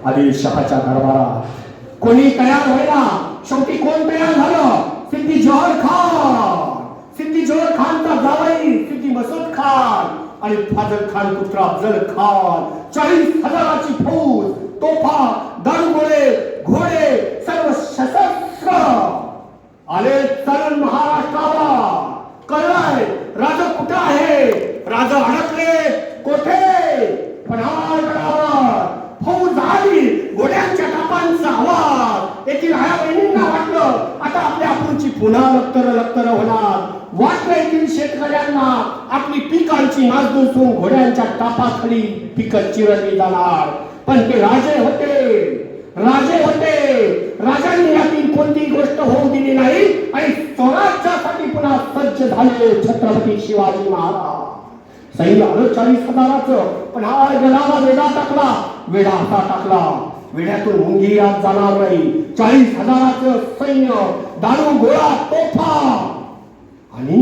आदिलशहाच्या दरबारात कोणी तयार व्हायला, शेवटी कोण तयार झालं? सिद्दी जोहर खान. सिद्दी जोहर खानचा जावई सिद्दी मसूद खान आणि फाजल खान पुत्र अफजल खान. 40,000ची फौज, तोफा, दारुगोळे, घोडे, सर्व सशस्त्र आले चलन महाराष्ट्राला. कळलंय राजा कुठे आहे? राजा अडकले कोठे? पन्हाळगडावर. फौज आली, घोड्यांच्या टापांचा आवाज. एकी राया बहिणींना वाटलं आता आपल्या अपूरची पुन्हा लक्तर होणार. वाटलं येथील शेतकऱ्यांना आपली पिकांची नासधूस होऊन घोड्यांच्या टापाखाली पिकं चिरडली जाणार. पण ते राजे होते. राजांनी यातील कोणतीही गोष्ट होऊ दिली नाही आणि स्वराज्यासाठी पुन्हा सज्ज झाले छत्रपती शिवाजी महाराज. सैन्य आलं 40,000चं, पण हा गडाला वेढा टाकला. वेढ्यातून मुंगी आत जाणार नाही. 40,000चं सैन्य, दारू, गोळा, तोफा आणि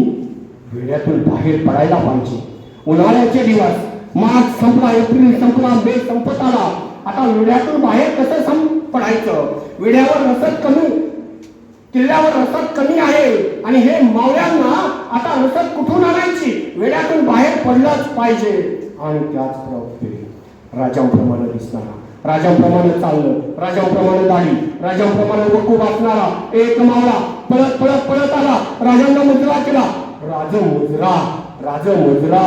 वेढ्यातून बाहेर पडायला पाहिजे. उन्हाळ्याचे दिवस, मार्च संपला, एप्रिल संपला, मे संपत आला. आता वेढ्यातून बाहेर कसं पडायचं? वेढ्यावर रसद कमी, किल्ल्यावर रसद कमी आहे आणि हे मावळ्यांना आता रसद कुठून आणायची? वेड्यातून बाहेर पडलंच पाहिजे. आणि त्याचप्रमाणे राजांप्रमाणे दिसणारा, राजांप्रमाणे चाललं, राजांप्रमाणे दाढी, राजांप्रमाणे वकूफ असणारा एक मावळा पळत आला. राजांना मुजरा केला. राजमुजरा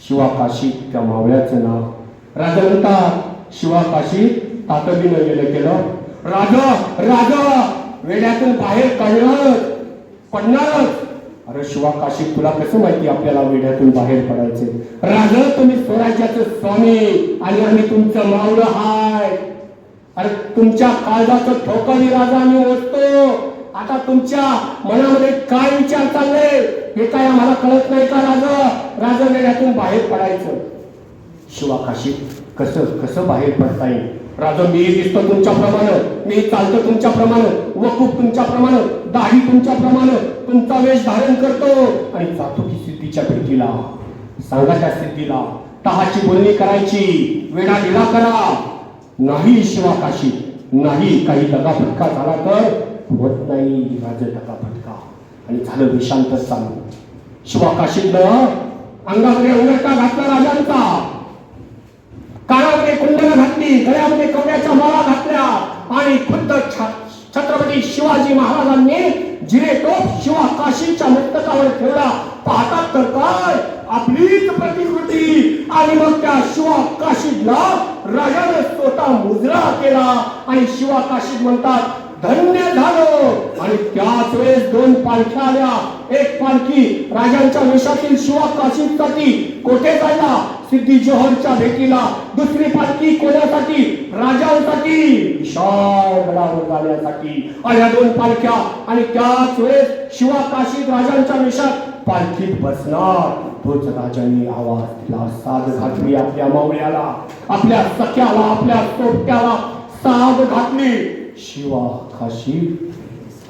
शिवाकाशी त्या मावळ्याचं नाव. राजा म्हणतात शिवाकाशी तातडीनं गेलं केलं. राजा वेड्यातून बाहेर पडणारच. अरे शिवाकाशी तुला कसं माहिती आपल्याला वेड्यातून बाहेर पडायचे? राजा तुम्ही स्वराज्याचे स्वामी आणि आम्ही तुमचं मावळं हाय. अरे तुमच्या काळजाचं ठोकरी राजा आम्ही ओळखतो. आता तुमच्या मनामध्ये काय विचार चालले हे काय आम्हाला कळत नाही का? राजा वेड्यातून बाहेर पडायचं. शिवाकाशी कसं बाहेर पडता येईल? राजा मी दिसतो तुमच्याप्रमाणे, मी चालतो तुमच्याप्रमाणे, वकूफ तुमच्याप्रमाणे, दाढी तुमच्याप्रमाणे, तुमचा वेश धारण करतो आणि जातो की सिद्धीच्या भेटीला. सांगा त्या सिद्धीला तहाची बोलणी करायची, वेडा दिला करा. नाही शिवाकाशी नाही. काही दगाफटका झाला तर होत नाही राजा दगाफटका. आणि झालं विशांत चालू. शिवाकाशीनं अंगामध्ये अंगठा घातला राजांचा, कानामध्ये कुंडल घातली, गळ्यामध्ये कवड्याच्या माळा घातल्या आणि खुद्द छत्रपती शिवाजी महाराजांनी जिरेटोप शिवाकाशीच्या मस्तकावर ठेवला. पाहतात तर काय आपलीच प्रतिकृती. आणि मग त्या शिवाकाशीला राजाने स्वतः मुजरा केला आणि शिवाकाशीत म्हणतात धन्य झालो. आणि त्याच वेळेस दोन पालख्या आल्या. एक पालखी राजांच्या वेशातील शिवाकाशीसाठी कोठे जायला? सिद्दी जोहरच्या भेटीला. दुसरी पालखी कोणासाठी? राजांसाठी, विशाळ गडावर जाण्यासाठी. आणि या दोन पालख्या आणि त्याच वेळेस शिवाकाशीत राजांच्या वेशात पालखीत बसणार. तोच राजांनी आवाज दिला, साद घातली आपल्या मावळ्याला, आपल्या सख्याला, आपल्या सोबत्याला साद घातली शिवाकाशी.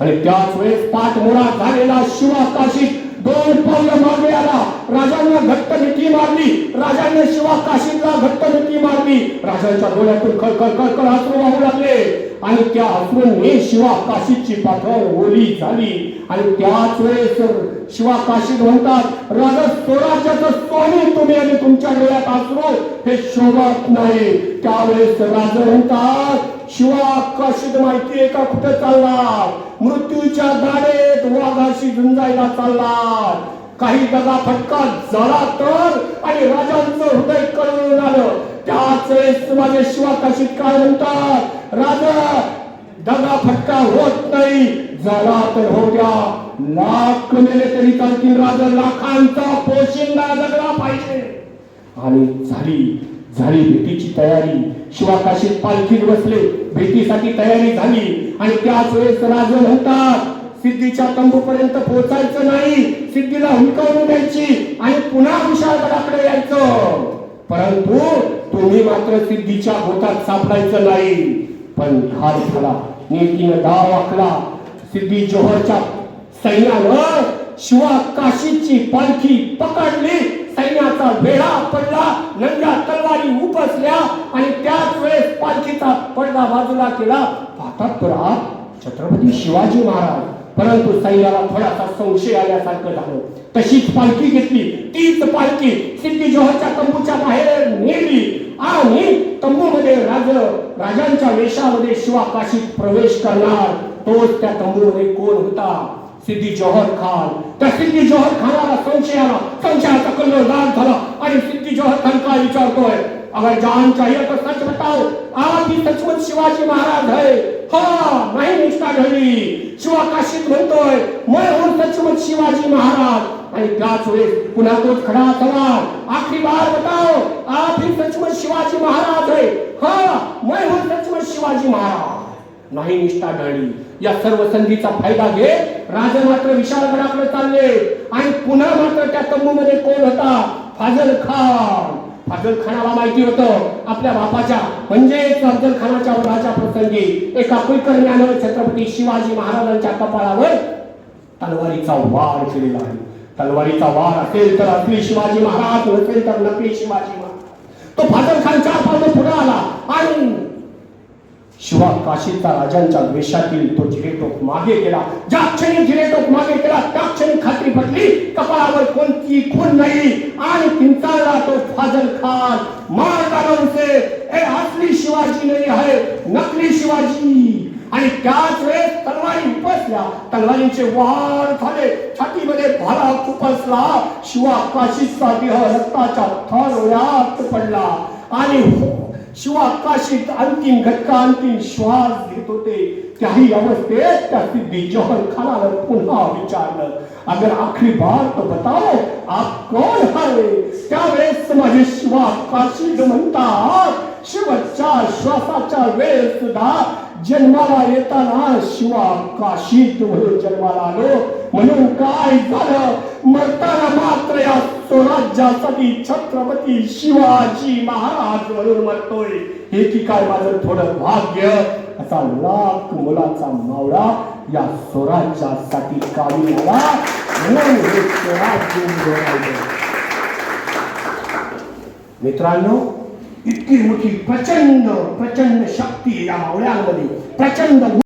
आणि त्याच वेळेस पाठमोडा झालेला शिवाकाशी दोन पावलं मागे आला. राजांना घट्ट मिठी मारली. राजांनी शिवाकाशीला घट्ट मिठी मारली. राजांच्या डोळ्यातून कळकळ अश्रू वाहू लागले आणि त्या अश्रूंनी शिवाकाशीची पाठर ओली झाली. आणि त्याच वेळेस शिवाकाशी म्हणतात राजा स्वराज्याचं स्वामी तुम्ही आणि तुमच्या डोळ्यात अश्रू हे शोभत नाही. त्यावेळेस राजा म्हणतात शिवाकाशीत माहितीये का कुठे चालला? मृत्यूच्या दाढेत वाघाशी झुंजायला चालला. काही दगा फटका झाला तर आणि राजांचं हृदय कळून आलं. त्याच वेळेस माझे शिवाकाशीत काय म्हणतात? राजा दगा फटका होत नाही, झाला तर हो द्या. लाख मेले तरी चालतील. राजा लाखांचा पोशिंदा जगला पाहिजे. आणि झाली भेटीची तयारी. शिवाकाशीत पालखीत बसले, भेटीसाठी तयारी झाली. आणि त्याच वेळेस राजा म्हणतात सिद्धीच्या तंबूपर्यंत पोहोचायचं नाही, सिद्धीला हुलकावून द्यायची आणि पुन्हा विशाळगडाकडे यायचं. परंतु तुम्ही मात्र सिद्धीच्या गोटात सापडायचं नाही. पण घात झाला, नीतीनं डाव आखला. सिद्दी जोहरच्या सैन्यानं शिवाकाशीची पालखी पकडली. सैन्याचा वेढा पडला, नंग्या तलवारी उपसल्या आणि त्याच वेळेस पालखीचा पडदा बाजूला केला. पाहतात तर छत्रपती शिवाजी महाराज. परंतु सैन्याला थोडासा संशय आल्यासारखं झालं. तशीच पालखी घेतली, तीच पालखी सिद्धी जोहरच्या तंबूच्या बाहेर नेली आणि तंबूमध्ये राजांच्या वेशामध्ये शिवाकाशीत प्रवेश करणार. तोच त्या तंबूमध्ये कोण होता? सिद्धी जोहर खान. त्या सिद्धी जोहर खानाला संशयाचा कल्लोळ दाग झाला आणि सिद्धी जोहर खान काय विचारतोय? अगर जान चाहिए तो सच बताओ, आप ही सचमुच शिवाजी महाराज है? हाँ, नाही निष्ठा घडली. शिवाकाशीत म्हणतोय, मैं हूं सचमुच शिवाजी महाराज. आणि त्याच वेळेस पुन्हा तोच खडा सवाल, आखरी बार बताओ, आप ही सचमुच शिवाजी महाराज है? हाँ, मैं हूं सचमुच शिवाजी महाराज. नाही निष्ठा ढळली. या सर्व संधीचा फायदा घे राजा मात्र विशाळगडाकडे चालले आणि पुन्हा मात्र त्या तंबूमध्ये कोण होता? फाजल खान. फाजल खानाला माहिती होतं आपल्या बापाच्या म्हणजेच अफजल खानाच्या वधाच्या प्रसंगी एका कुलकर्ण्यानं छत्रपती शिवाजी महाराजांच्या कपाळावर तलवारीचा वार केलेला आहे. तलवारीचा वार असेल तर असली शिवाजी महाराज, नसेल तर नकली शिवाजी महाराज. तो फाजल खान 4 पावलं पुढे आला आणि शिवाकाशीचा राजांच्या वेशातील तो जिरेटोप मागे केला. ज्या क्षणी जिरेटोप मागे केला त्या क्षणी खात्री पटली कपाळावर कोणती खून नाही आणि किंचाळला तो फाजल खान, मार डालो उसे, ए असली शिवाजी नाही आहे, नकली शिवाजी. आणि त्याच वेळेस तलवारी उपसल्या, तलवारींचे वार झाले, छातीमध्ये भाला खुपसला. शिवाकाशीचा देह रक्ताच्या थरोळ्यात पडला आणि शिवाकाशीत अंतिम घटका, अंतिम श्वास घेत होते. त्याही अवस्थेत त्या सिद्धी जोहर खानानं पुन्हा विचारलं, अगर आखरी बार तो बताओ आप कौन है? त्यावेळेस माझे शिवाकाशीत म्हणतात, शेवटच्या श्वासाच्या वेळेस सुद्धा जन्माला येताना शिवाकाशीत म्हणून जन्माला आलो. म्हणून काय झालं? मरताना मात्र या स्वराज्यासाठी छत्रपती शिवाजी महाराज म्हणून मरतोय. हे की काय माझं थोडं भाग्य. असा लाख मुलाचा मावळा या स्वराज्यासाठी कामी आला म्हणून हे स्वराज्य. मित्रांनो, इतकी मोठी प्रचंड शक्ती या मावळ्यांमध्ये, प्रचंड